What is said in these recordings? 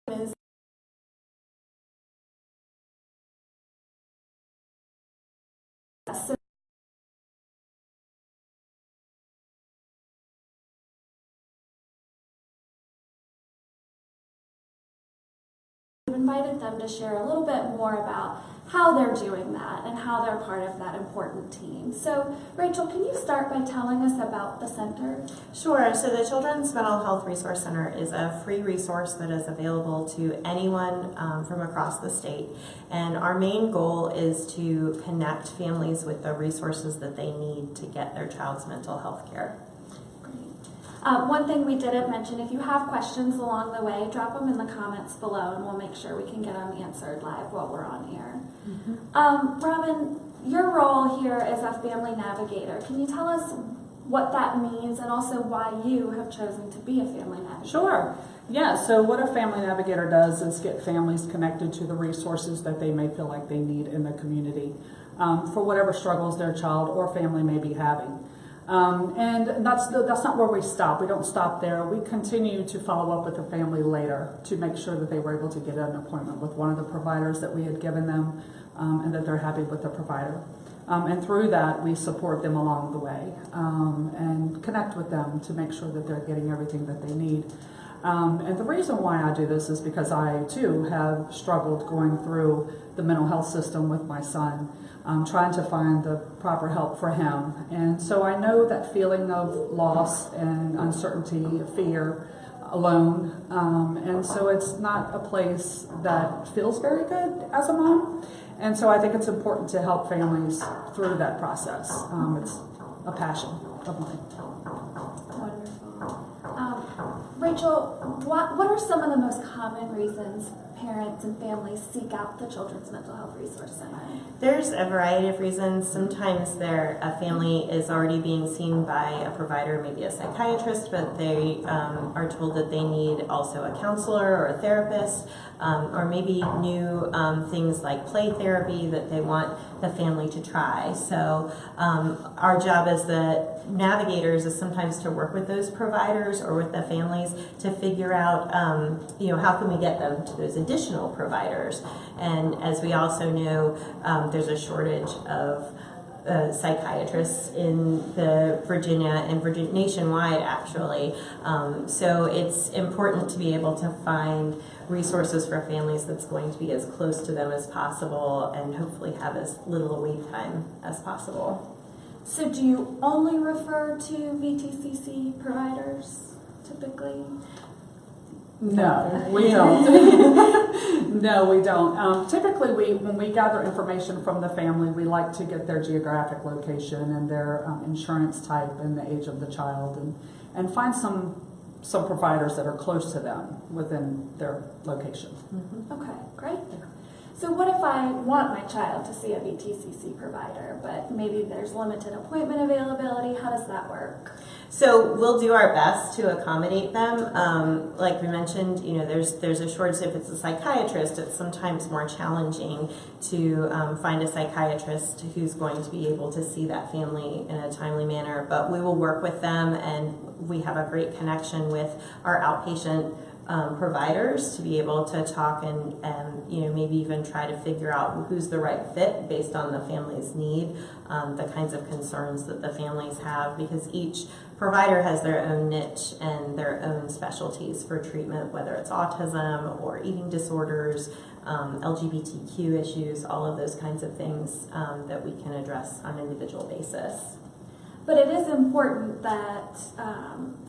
is we've invited them to share a little bit more about how they're doing that and how they're part of that important team. So, Rachel, can you start by telling us about the center? Sure. So the Children's Mental Health Resource Center is a free resource that is available to anyone from across the state. And our main goal is to connect families with the resources that they need to get their child's mental health care. One thing we didn't mention, if you have questions along the way, drop them in the comments below and we'll make sure we can get them answered live while we're on air. Robin, your role here is a family navigator. Can you tell us what that means and also why you have chosen to be a family navigator? Sure. Yeah, so what a family navigator does is get families connected to the resources that they may feel like they need in the community for whatever struggles their child or family may be having. And that's not where we stop. We don't stop there. We continue to follow up with the family later to make sure that they were able to get an appointment with one of the providers that we had given them and that they're happy with the provider. And through that, we support them along the way and connect with them to make sure that they're getting everything that they need. And the reason why I do this is because I, too, have struggled going through the mental health system with my son, trying to find the proper help for him. And so I know that feeling of loss and uncertainty, fear, alone. And so it's not a place that feels very good as a mom. And so I think it's important to help families through that process. It's a passion of mine. Wonderful. Rachel, what are some of the most common reasons parents and families seek out the Children's Mental Health Resource Center? There's a variety of reasons. Sometimes a family is already being seen by a provider, maybe a psychiatrist, but they are told that they need also a counselor or a therapist, or maybe new things like play therapy that they want the family to try. So our job as the navigators is sometimes to work with those providers or with the families to figure out, how can we get them to those additional providers. And as we also know, there's a shortage of psychiatrists in Virginia nationwide, actually. So it's important to be able to find resources for families that's going to be as close to them as possible and hopefully have as little a wait time as possible. So do you only refer to VTCC providers typically? No, we don't. No, we don't. Typically, when we gather information from the family, we like to get their geographic location and their insurance type and the age of the child, and find some providers that are close to them within their location. Okay, great. So what if I want my child to see a VTCC provider, but maybe there's limited appointment availability? How does that work? So we'll do our best to accommodate them. Like we mentioned, there's a shortage. If it's a psychiatrist, it's sometimes more challenging to find a psychiatrist who's going to be able to see that family in a timely manner. But we will work with them, and we have a great connection with our outpatient providers to be able to talk and maybe even try to figure out who's the right fit based on the family's need, the kinds of concerns that the families have, because each provider has their own niche and their own specialties for treatment, whether it's autism or eating disorders, LGBTQ issues, all of those kinds of things that we can address on an individual basis. But it is important that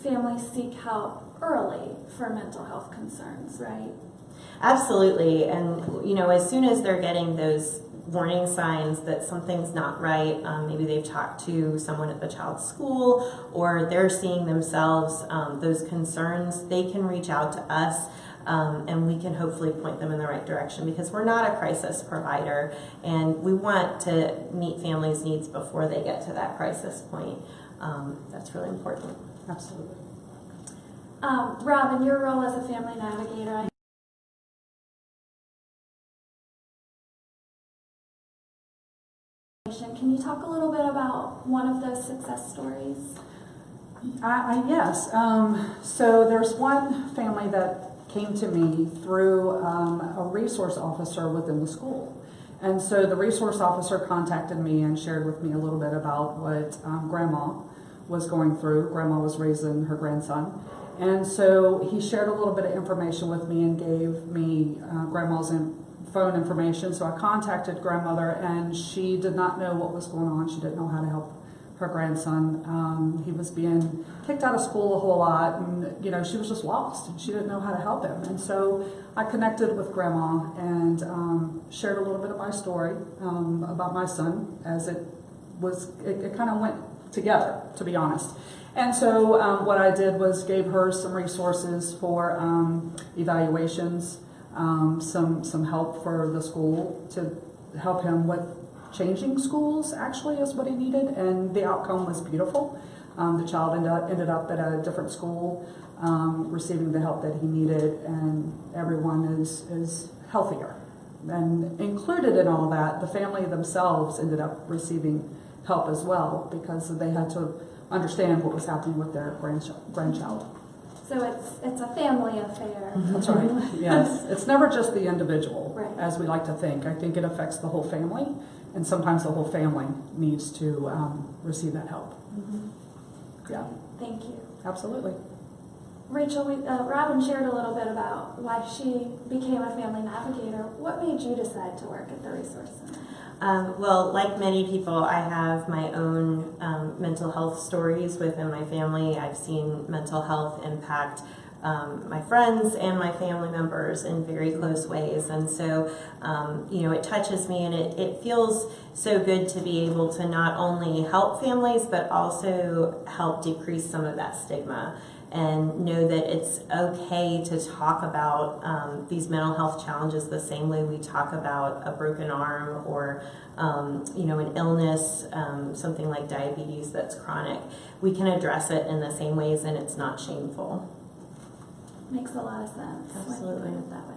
families seek help early for mental health concerns, right? Absolutely. And, as soon as they're getting those warning signs that something's not right, maybe they've talked to someone at the child's school or they're seeing themselves those concerns, they can reach out to us. And we can hopefully point them in the right direction, because we're not a crisis provider and we want to meet families' needs before they get to that crisis point. That's really important. Absolutely. Robin, your role as a family navigator, can you talk a little bit about one of those success stories? Yes. So there's one family that came to me through a resource officer within the school. And so the resource officer contacted me and shared with me a little bit about what Grandma was going through. Grandma was raising her grandson. And so he shared a little bit of information with me and gave me Grandma's phone information. So I contacted Grandmother, and she did not know what was going on. She didn't know how to help her grandson. He was being kicked out of school a whole lot, and she was just lost. She didn't know how to help him. And so I connected with Grandma and shared a little bit of my story about my son, as it kind of went together, to be honest. And so what I did was gave her some resources for evaluations, some help for the school to help him with changing schools, actually, is what he needed, and the outcome was beautiful. The child ended up at a different school, receiving the help that he needed, and everyone is healthier. And included in all that, the family themselves ended up receiving help as well, because they had to understand what was happening with their grandchild. So it's a family affair. That's right. Yes, it's never just the individual, right, as we like to think. I think it affects the whole family, and sometimes the whole family needs to receive that help. Mm-hmm. Yeah. Thank you. Absolutely. Rachel, Robin shared a little bit about why she became a family navigator. What made you decide to work at the Resource Center? Well, like many people, I have my own mental health stories within my family. I've seen mental health impact my friends and my family members in very close ways. And so, it touches me, and it feels so good to be able to not only help families, but also help decrease some of that stigma, and know that it's okay to talk about these mental health challenges the same way we talk about a broken arm or an illness, something like diabetes that's chronic. We can address it in the same ways, and it's not shameful. Makes a lot of sense. Absolutely. When you put it that way.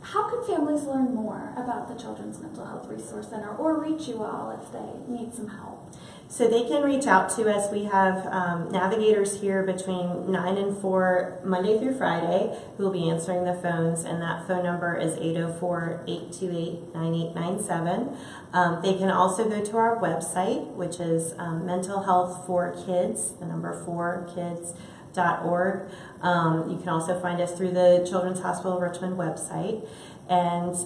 How can families learn more about the Children's Mental Health Resource Center, or reach you all if they need some help? So they can reach out to us. We have navigators here between 9 and 4 Monday through Friday who will be answering the phones, and that phone number is 804-828-9897. They can also go to our website, which is Mental Health for Kids, the number 4kids.org. You can also find us through the Children's Hospital of Richmond website. And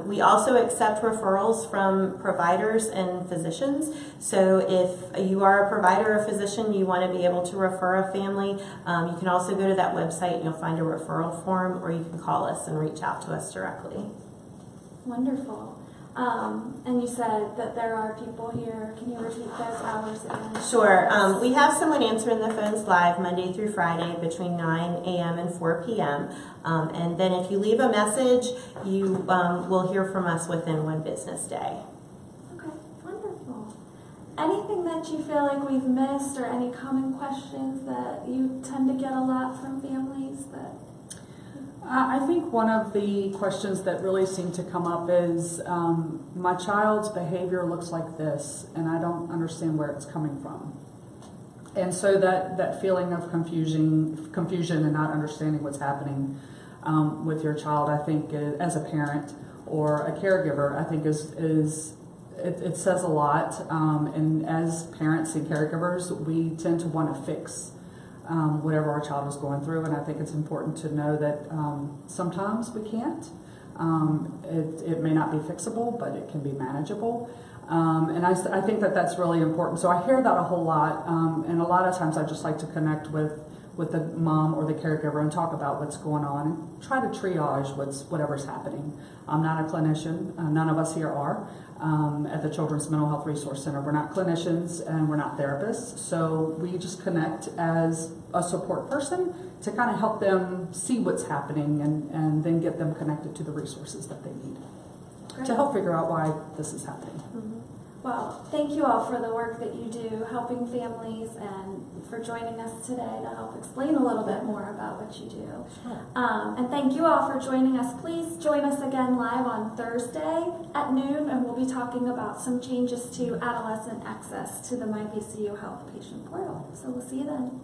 we also accept referrals from providers and physicians. So if you are a provider or physician, you want to be able to refer a family, you can also go to that website and you'll find a referral form, or you can call us and reach out to us directly. Wonderful. And you said that there are people here. Can you repeat those hours again? Sure. We have someone answering the phones live Monday through Friday between 9 a.m. and 4 p.m. And then if you leave a message, you will hear from us within 1 business day. Okay, wonderful. Anything that you feel like we've missed, or any common questions that you tend to get a lot from families that... I think one of the questions that really seem to come up is, my child's behavior looks like this, and I don't understand where it's coming from. And so that feeling of confusion and not understanding what's happening with your child, I think, as a parent or a caregiver, I think it says a lot. And as parents and caregivers, we tend to want to fix whatever our child is going through, and I think it's important to know that sometimes we can't. It may not be fixable, but it can be manageable. And I think that's really important. So I hear that a whole lot, and a lot of times I just like to connect with the mom or the caregiver and talk about what's going on and try to triage whatever's happening. I'm not a clinician. None of us here are. At the Children's Mental Health Resource Center, we're not clinicians and we're not therapists, so we just connect as a support person to kind of help them see what's happening and then get them connected to the resources that they need. Great. To help figure out why this is happening. Mm-hmm. Well, thank you all for the work that you do helping families, and for joining us today to help explain a little bit more about what you do. Sure. And thank you all for joining us. Please join us again live on Thursday at noon, and we'll be talking about some changes to adolescent access to the MyPCU Health Patient Portal. So we'll see you then.